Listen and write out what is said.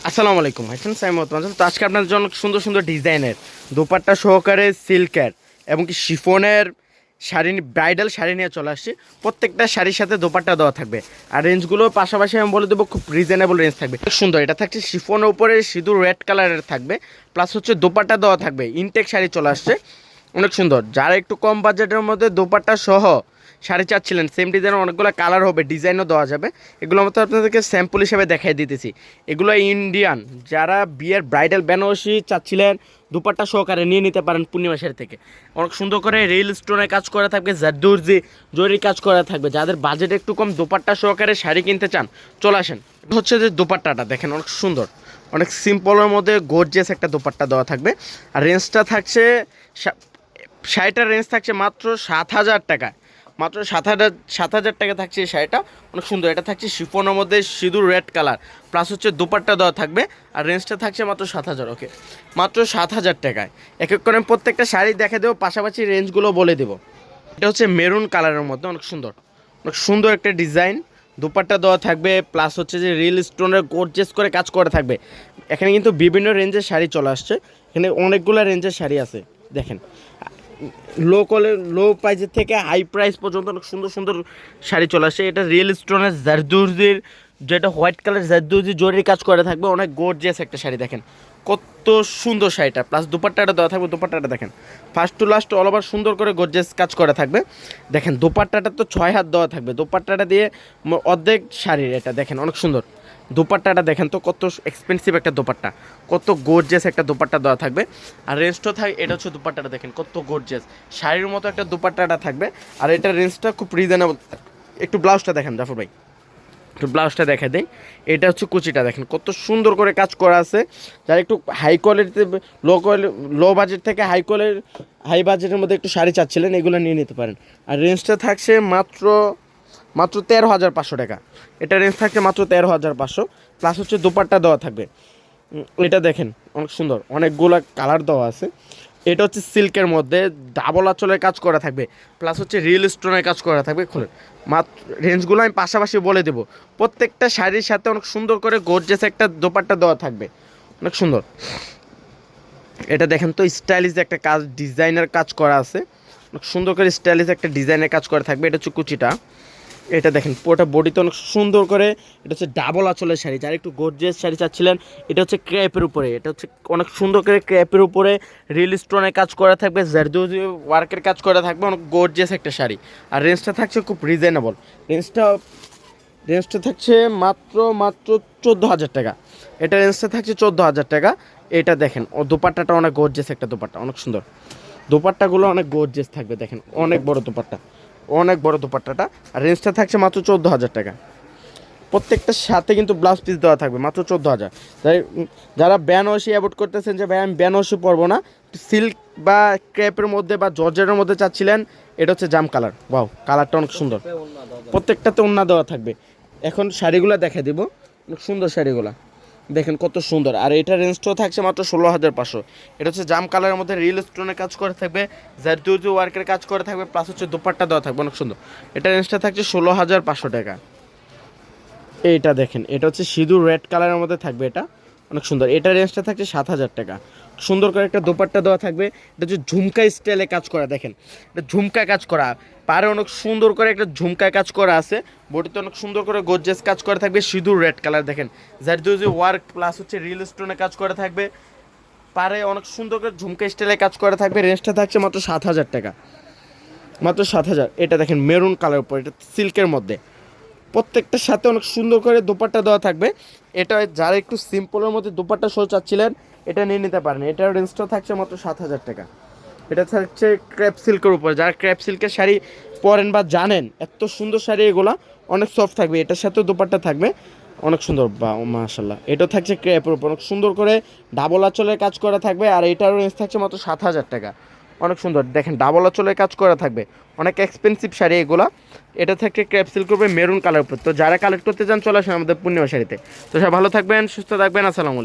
আসসালামু আলাইকুম হাসান সাইমত মাঝাল। তো আজকে আপনাদের জন্য সুন্দর সুন্দর ডিজাইনের দোপাট্টা সহকারে সিল্কের এবং কি শিফনের শাড়ি, ব্রাইডাল শাড়ি নিয়ে চলে আসছি। প্রত্যেকটা শাড়ির সাথে দোপাট্টা দেওয়া থাকবে, আর রেঞ্জগুলো পাশাপাশি আমি বলে দেবো খুব রিজনেবল রেঞ্জ থাকবে। খুব সুন্দর, এটা থাকছে শিফনের উপরে সিঁদুর রেড কালারের থাকবে, প্লাস হচ্ছে দোপাট্টা দেওয়া থাকবে। ইনটেক শাড়ি চলে আসছে, অনেক সুন্দর। যারা একটু কম বাজেটের মধ্যে দোপাট্টা সহ শাড়ি চাচ্ছিলেন, সেম ডিজাইনের অনেকগুলো কালার হবে, ডিজাইনও দেওয়া যাবে। এগুলোর মতো আপনাদেরকে স্যাম্পল হিসেবে দেখাই দিতেছি। এগুলো ইন্ডিয়ান, যারা বিয়ের ব্রাইডাল বেনারসি চাচ্ছিলেন দুপাট্টা সহকারে নিয়ে নিতে পারেন পূর্ণিমা শাড়ি থেকে। অনেক সুন্দর করে রিল স্টোনের কাজ করা থাকবে, জারদৌজি জরির কাজ করা থাকবে। যাদের বাজেট একটু কম দোপাট্টা সহকারে শাড়ি কিনতে চান, চলে আসেন। এটা হচ্ছে যে দোপাট্টাটা দেখেন, অনেক সুন্দর, অনেক সিম্পলের মধ্যে গর্জিয়াস একটা দোপাট্টা দেওয়া থাকবে। আর রেঞ্জটা থাকছে, শাড়িটার রেঞ্জ থাকছে মাত্র 7,000 টাকা। মাত্র 7,000 টাকা থাকছে এই শাড়িটা, অনেক সুন্দর। এটা থাকছে শিফনের মধ্যে সিঁদুর রেড কালার, প্লাস হচ্ছে দোপাট্টা দেওয়া থাকবে। আর রেঞ্জটা থাকছে মাত্র 7,000। ওকে, মাত্র 7,000 টাকায়। এক এক করে প্রত্যেকটা শাড়ি দেখে দেবো, পাশাপাশি রেঞ্জগুলো বলে দেবো। এটা হচ্ছে মেরুন কালারের মধ্যে, অনেক সুন্দর, অনেক সুন্দর একটা ডিজাইন। দোপাট্টা দেওয়া থাকবে, প্লাস হচ্ছে যে রিল স্টোনের গর্জিয়াস করে কাজ করা থাকবে। এখানে কিন্তু বিভিন্ন রেঞ্জের শাড়ি চলে আসছে, এখানে অনেকগুলো রেঞ্জের শাড়ি আছে দেখেন। লো প্রাইসের থেকে হাই প্রাইস পর্যন্ত অনেক সুন্দর সুন্দর শাড়ি চলে আসে। এটা রিয়েল স্টোনের জারদৌজির, যেটা হোয়াইট কালার জারদৌজি জরির কাজ করে থাকবে, অনেক গর্জিয়াস একটা শাড়ি। দেখেন কত সুন্দর শাড়িটা, প্লাস দুপাট্টাটা দেওয়া থাকবে। দুপাট্টাটা দেখেন first to last all over সুন্দর করে গর্জিয়াস কাজ করা থাকবে। দেখেন দোপাট্টাটা তো 6 হাত দেওয়া থাকবে, দোপাট্টাটা দিয়ে অর্ধেক শাড়ির। এটা দেখেন অনেক সুন্দর দোপাট্টাটা, দেখেন তো কত এক্সপেন্সিভ একটা দোপাট্টা, কত গর্জিয়াস একটা দোপাট্টা দেওয়া থাকবে। আর রেঞ্জটা থাকে, এটা হচ্ছে দোপাট্টাটা দেখেন কত গর্জিয়াস, শাড়ির মতো একটা দোপাট্টাটা থাকবে। আর এটার রেঞ্জটা খুব রিজনেবল। একটু ব্লাউজটা দেখেন জাফর ভাই, একটু ব্লাউজটা দেখা দেয়। এটা হচ্ছে কুচিটা দেখেন কত সুন্দর করে কাজ করা আছে। যারা একটু হাই কোয়ালিটিতে, লো বাজেট থেকে হাই বাজেটের মধ্যে একটু শাড়ি চাচ্ছিলেন, এগুলো নিয়ে নিতে পারেন। আর রেঞ্জটা থাকছে মাত্র 13,500 টাকা। এটা রেঞ্জ থাকছে মাত্র 13,500, প্লাস হচ্ছে দোপাট্টা দেওয়া থাকবে। এটা দেখেন অনেক সুন্দর, অনেকগুলো কালার দেওয়া আছে। এটা হচ্ছে সিল্কের মধ্যে ডাবল আঁচলের কাজ করা থাকবে, প্লাস হচ্ছে রিয়েল স্টোনের কাজ করা থাকবে। খুলে মাত্র রেঞ্জগুলো আমি পাশাপাশি বলে দেবো। প্রত্যেকটা শাড়ির সাথে অনেক সুন্দর করে গর্জিয়াস একটা দোপাট্টা দেওয়া থাকবে, অনেক সুন্দর। এটা দেখেন তো স্টাইলিশ একটা কাজ, ডিজাইনার কাজ করা আছে, অনেক সুন্দর করে স্টাইলিশ একটা ডিজাইনের কাজ করা থাকবে। এটা হচ্ছে কুচিটা, এটা দেখেন পুরোটা বডিতে অনেক সুন্দর করে। এটা হচ্ছে ডাবল আঁচলের শাড়ি, যারা একটু গর্জিয়াস শাড়ি চাচ্ছিলেন, এটা হচ্ছে ক্র্যাপের উপরে। এটা হচ্ছে অনেক সুন্দর করে ক্র্যাপের উপরে রিল স্টোনের কাজ করা থাকবে, জারদৌজি ওয়ার্কের কাজ করা থাকবে, অনেক গর্জিয়াস একটা শাড়ি। আর রেঞ্জটা থাকছে খুব রিজনেবল। রেঞ্জটা থাকছে মাত্র 14,000 টাকা। এটা রেঞ্জটা থাকছে 14,000 টাকা। এটা দেখেন ও দোপাট্টাটা অনেক গর্জিয়াস একটা দোপাট্টা, অনেক সুন্দর। দোপাট্টাগুলো অনেক গর্জিয়াস থাকবে, দেখেন অনেক বড় দোপাট্টা, অনেক বড় দোপাট্টাটা। আর রেঞ্জটা থাকছে মাত্র 14,000 টাকা। প্রত্যেকটার সাথে কিন্তু ব্লাউজ পিস দেওয়া থাকবে, মাত্র 14,000। যারা বেনারসি অ্যাভয়েড করতেছেন যে ভাই আমি বেনারসি পরবো না, সিল্ক বা ক্রেপের মধ্যে বা জর্জেটের মধ্যে চাচ্ছিলেন, এটা হচ্ছে জাম কালার। ওয়াও, কালারটা অনেক সুন্দর, প্রত্যেকটাতে ওন্না দেওয়া থাকবে। এখন শাড়িগুলো দেখে দিব, অনেক সুন্দর শাড়িগুলো দেখেন কত সুন্দর। আর এটা রেঞ্জটাও থাকছে মাত্র 16,500। এটা হচ্ছে জাম কালারের মধ্যে রিয়েল স্টোনের কাজ করে থাকবে, জারদৌজি ওয়ার্কের কাজ করে থাকবে, প্লাস হচ্ছে দোপাট্টা দেওয়া থাকবে, অনেক সুন্দর। এটা রেঞ্জটা থাকছে 16,500 টাকা। এইটা দেখেন, এটা হচ্ছে সিঁদুর রেড কালারের মধ্যে থাকবে, এটা অনেক সুন্দর। এটা রেঞ্জটা থাকছে 7,000 টাকা। সুন্দর করে একটা দোপাট্টা দেওয়া থাকবে। এটা হচ্ছে ঝুমকা স্টাইলে কাজ করা, দেখেন এটা ঝুমকা কাজ করা, পারে অনেক সুন্দর করে একটা ঝুমকা কাজ করা আছে। বডিতে অনেক সুন্দর করে গর্জিয়াস কাজ করা থাকবে, সিঁদুর রেড কালার দেখেন, জারদৌজি ওয়ার্ক প্লাস হচ্ছে রিল স্টোনে কাজ করা থাকবে, পারে অনেক সুন্দর করে ঝুমকা স্টাইলে কাজ করা থাকবে। রেঞ্জটা থাকছে মাত্র 7,000 টাকা, মাত্র 7,000। এটা দেখেন মেরুন কালার উপর, এটা সিল্কের মধ্যে। প্রত্যেকটার সাথে অনেক সুন্দর করে দোপাট্টা দেওয়া থাকবে। এটা যারা একটু সিম্পলের মধ্যে দোপাট্টা শো চাচ্ছিলেন, এটা নিয়ে নিতে পারেন। এটার রেঞ্জটা থাকছে মাত্র 7,000 টাকা। এটা থাকছে ক্র্যাপ সিল্কের উপরে, যারা ক্র্যাপ সিল্কের শাড়ি পরেন বা জানেন, এত সুন্দর শাড়ি এগুলা, অনেক সফট থাকবে। এটার সাথেও দোপাট্টা থাকবে, অনেক সুন্দর। বা মাশাল্লাহ, এটাও থাকছে ক্র্যাপের উপর, অনেক সুন্দর করে ডাবল আঁচলের কাজ করা থাকবে। আর এটার রেঞ্জ থাকছে মাত্র 7,000 টাকা, অনেক সুন্দর। দেখেন ডাবল আঁচলের কাজ করা থাকবে, অনেক এক্সপেন্সিভ শাড়ি এগুলা। এটা থেকে ক্র্যাপ সিল্ক করবে মেরুন কালার উপর। তো যারা কালেক্ট করতে চান চলে আসেন আমাদের পূর্ণিমা শাড়িতে। তো সব ভালো থাকবেন, সুস্থ থাকবেন, আসসালামু আলাইকুম।